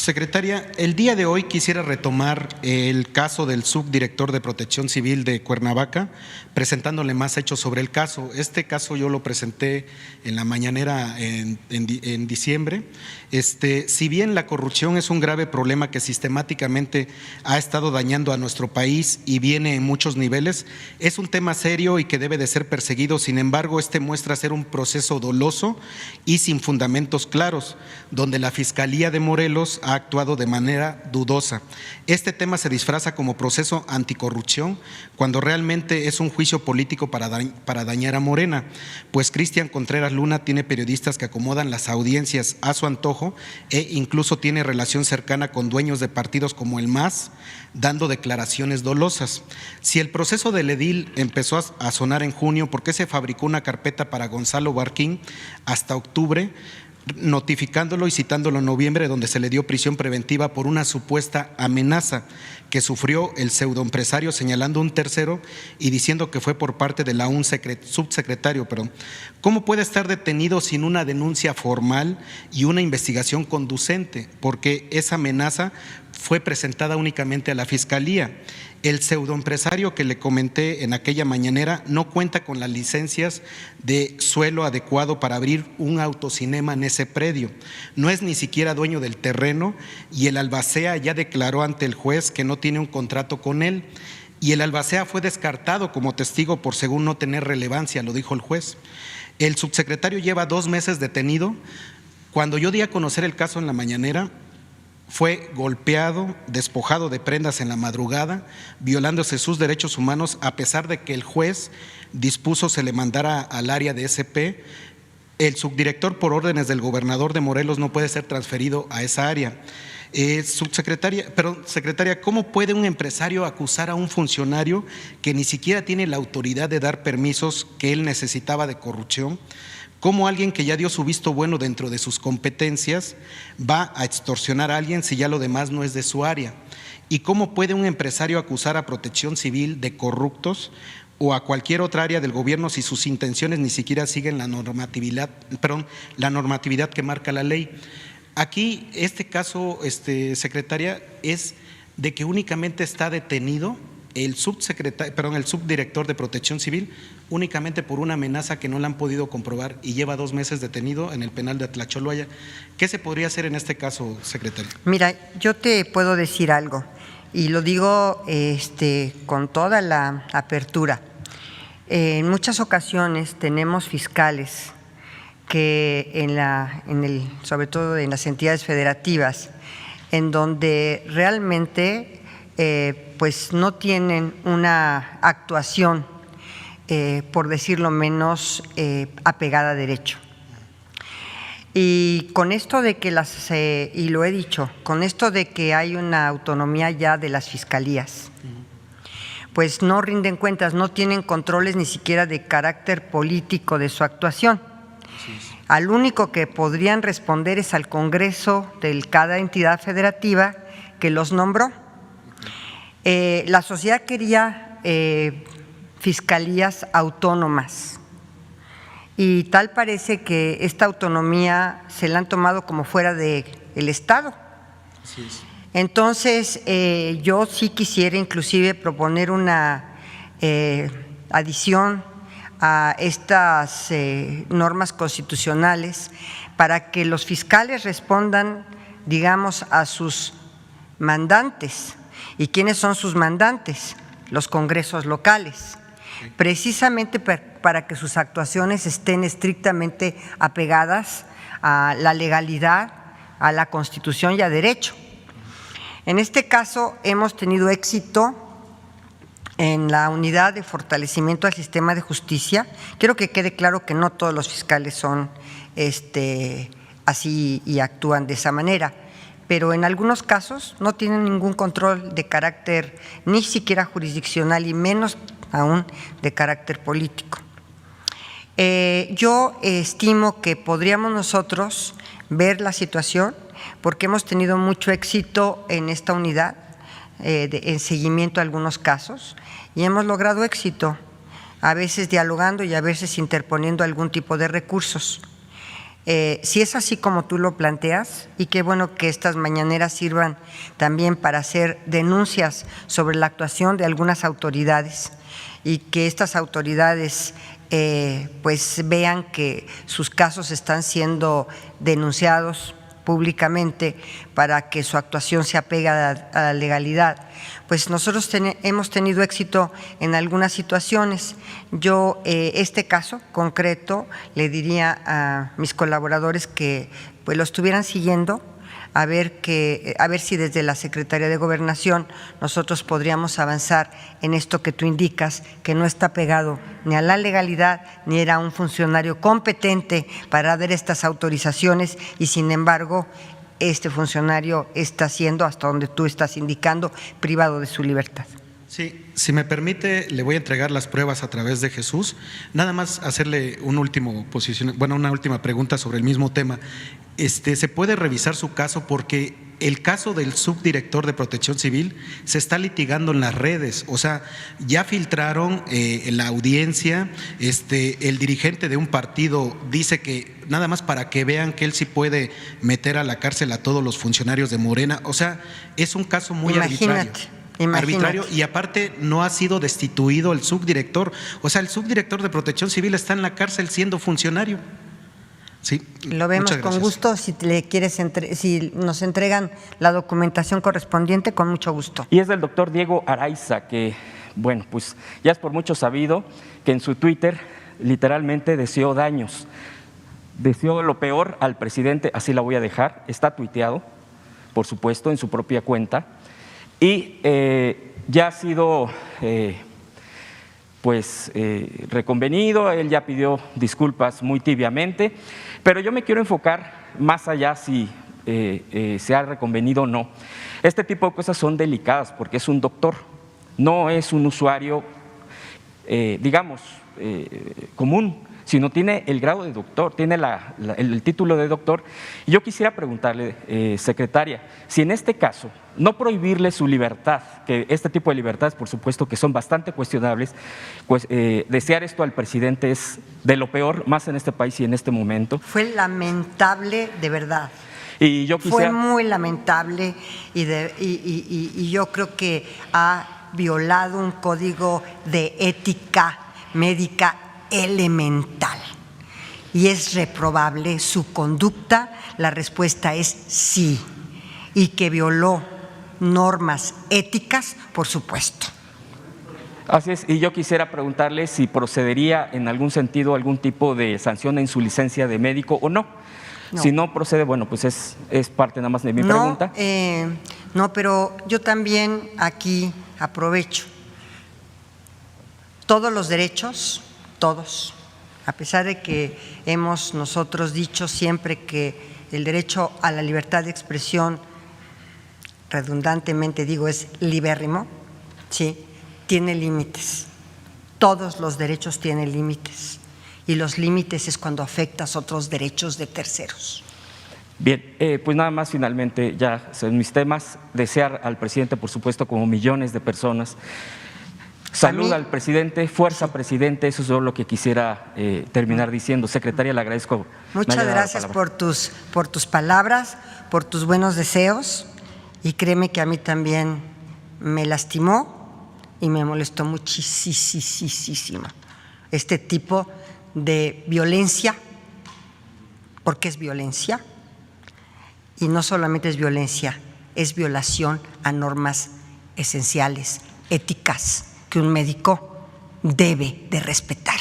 Secretaria, el día de hoy quisiera retomar el caso del subdirector de Protección Civil de Cuernavaca, presentándole más hechos sobre el caso. Este caso yo lo presenté en la mañanera en diciembre. Si bien la corrupción es un grave problema que sistemáticamente ha estado dañando a nuestro país y viene en muchos niveles, es un tema serio y que debe de ser perseguido. Sin embargo, muestra ser un proceso doloso y sin fundamentos claros, donde la Fiscalía de Morelos ha actuado de manera dudosa. Este tema se disfraza como proceso anticorrupción cuando realmente es un juicio político para dañar a Morena, pues Cristian Contreras Luna tiene periodistas que acomodan las audiencias a su antojo e incluso tiene relación cercana con dueños de partidos como el MAS, dando declaraciones dolosas. Si el proceso del edil empezó a sonar en junio, ¿por qué se fabricó una carpeta para Gonzalo Barquín hasta octubre, notificándolo y citándolo en noviembre, donde se le dio prisión preventiva por una supuesta amenaza que sufrió el pseudoempresario, señalando un tercero y diciendo que fue por parte de un subsecretario? ¿Cómo puede estar detenido sin una denuncia formal y una investigación conducente? Porque esa amenaza fue presentada únicamente a la Fiscalía. El pseudoempresario que le comenté en aquella mañanera no cuenta con las licencias de suelo adecuado para abrir un autocinema en ese predio. No es ni siquiera dueño del terreno y el albacea ya declaró ante el juez que no tiene un contrato con él. Y el albacea fue descartado como testigo por según no tener relevancia, lo dijo el juez. El subsecretario lleva 2 meses detenido. Cuando yo di a conocer el caso en la mañanera, fue golpeado, despojado de prendas en la madrugada, violándose sus derechos humanos, a pesar de que el juez dispuso se le mandara al área de SP. El subdirector, por órdenes del gobernador de Morelos, no puede ser transferido a esa área. Secretaria, ¿cómo puede un empresario acusar a un funcionario que ni siquiera tiene la autoridad de dar permisos que él necesitaba de corrupción? ¿Cómo alguien que ya dio su visto bueno dentro de sus competencias va a extorsionar a alguien si ya lo demás no es de su área? ¿Y cómo puede un empresario acusar a Protección Civil de corruptos o a cualquier otra área del gobierno si sus intenciones ni siquiera siguen la normatividad que marca la ley? Aquí este caso, secretaria, es de que únicamente está detenido el subdirector de Protección Civil únicamente por una amenaza que no la han podido comprobar y lleva 2 meses detenido en el penal de Atlacholoaya. ¿Qué se podría hacer en este caso, secretaria? Mira, yo te puedo decir algo y lo digo con toda la apertura. En muchas ocasiones tenemos fiscales que sobre todo en las entidades federativas, en donde realmente pues no tienen una actuación, por decirlo menos, apegada a derecho. Y con esto de que y lo he dicho, con esto de que hay una autonomía ya de las fiscalías, pues no rinden cuentas, no tienen controles ni siquiera de carácter político de su actuación. Al único que podrían responder es al Congreso de cada entidad federativa que los nombró. La sociedad quería fiscalías autónomas y tal parece que esta autonomía se la han tomado como fuera del Estado. Así es. Entonces, yo sí quisiera inclusive proponer una adición a estas normas constitucionales para que los fiscales respondan, digamos, a sus mandantes. ¿Y quiénes son sus mandantes? Los congresos locales, precisamente para que sus actuaciones estén estrictamente apegadas a la legalidad, a la Constitución y a derecho. En este caso hemos tenido éxito en la unidad de fortalecimiento al sistema de justicia. Quiero que quede claro que no todos los fiscales son así y actúan de esa manera, pero en algunos casos no tienen ningún control de carácter ni siquiera jurisdiccional y menos aún de carácter político. Yo estimo que podríamos nosotros ver la situación porque hemos tenido mucho éxito en esta unidad, en seguimiento a algunos casos, y hemos logrado éxito, a veces dialogando y a veces interponiendo algún tipo de recursos. Si es así como tú lo planteas, y qué bueno que estas mañaneras sirvan también para hacer denuncias sobre la actuación de algunas autoridades y que estas autoridades pues vean que sus casos están siendo denunciados públicamente para que su actuación se apegue a la legalidad. Pues nosotros hemos tenido éxito en algunas situaciones. Yo, este caso concreto, le diría a mis colaboradores que pues lo estuvieran siguiendo, a ver si desde la Secretaría de Gobernación nosotros podríamos avanzar en esto que tú indicas, que no está pegado ni a la legalidad, ni era un funcionario competente para dar estas autorizaciones y, sin embargo, este funcionario está siendo, hasta donde tú estás indicando, privado de su libertad. Sí, si me permite, le voy a entregar las pruebas a través de Jesús. Nada más hacerle una última pregunta sobre el mismo tema. ¿Se puede revisar su caso? Porque el caso del subdirector de Protección Civil se está litigando en las redes. O sea, ya filtraron en la audiencia, el dirigente de un partido dice que nada más para que vean que él sí puede meter a la cárcel a todos los funcionarios de Morena. O sea, es un caso muy arbitrario. Arbitrario, y aparte no ha sido destituido el subdirector. O sea, el subdirector de Protección Civil está en la cárcel siendo funcionario. Sí, lo vemos con gusto. Si le quieres, si nos entregan la documentación correspondiente, con mucho gusto. Y es del doctor Diego Araiza, que, bueno, pues ya es por mucho sabido que en su Twitter literalmente deseó daños, deseó lo peor al presidente, así la voy a dejar, está tuiteado, por supuesto, en su propia cuenta. Y ya ha sido reconvenido, él ya pidió disculpas muy tibiamente, pero yo me quiero enfocar más allá si se ha reconvenido o no. Este tipo de cosas son delicadas porque es un doctor, no es un usuario, común, sino tiene el grado de doctor, tiene el título de doctor. Y yo quisiera preguntarle, secretaria, si en este caso no prohibirle su libertad, que este tipo de libertades, por supuesto, que son bastante cuestionables, pues desear esto al presidente es de lo peor, más en este país y en este momento. Fue lamentable, de verdad. Y yo quisiera… Fue muy lamentable y yo creo que ha violado un código de ética médica elemental y es reprobable su conducta. La respuesta es sí, y que violó normas éticas, por supuesto. Así es, y yo quisiera preguntarle si procedería en algún sentido algún tipo de sanción en su licencia de médico o no. No. Si no procede, bueno, pues es parte nada más de mi pregunta. No, pero yo también aquí aprovecho todos los derechos, todos, a pesar de que hemos nosotros dicho siempre que el derecho a la libertad de expresión, redundantemente digo, es libérrimo, sí, tiene límites. Todos los derechos tienen límites, y los límites es cuando afectas otros derechos de terceros. Bien, pues nada más finalmente, ya son mis temas, desear al presidente, por supuesto, como millones de personas, salud al presidente, fuerza presidente, eso es lo que quisiera terminar diciendo. Secretaria, le agradezco. Muchas gracias por tus palabras, por tus buenos deseos, y créeme que a mí también me lastimó y me molestó muchísimo este tipo de violencia, porque es violencia, y no solamente es violencia, es violación a normas esenciales, éticas, que un médico debe de respetar.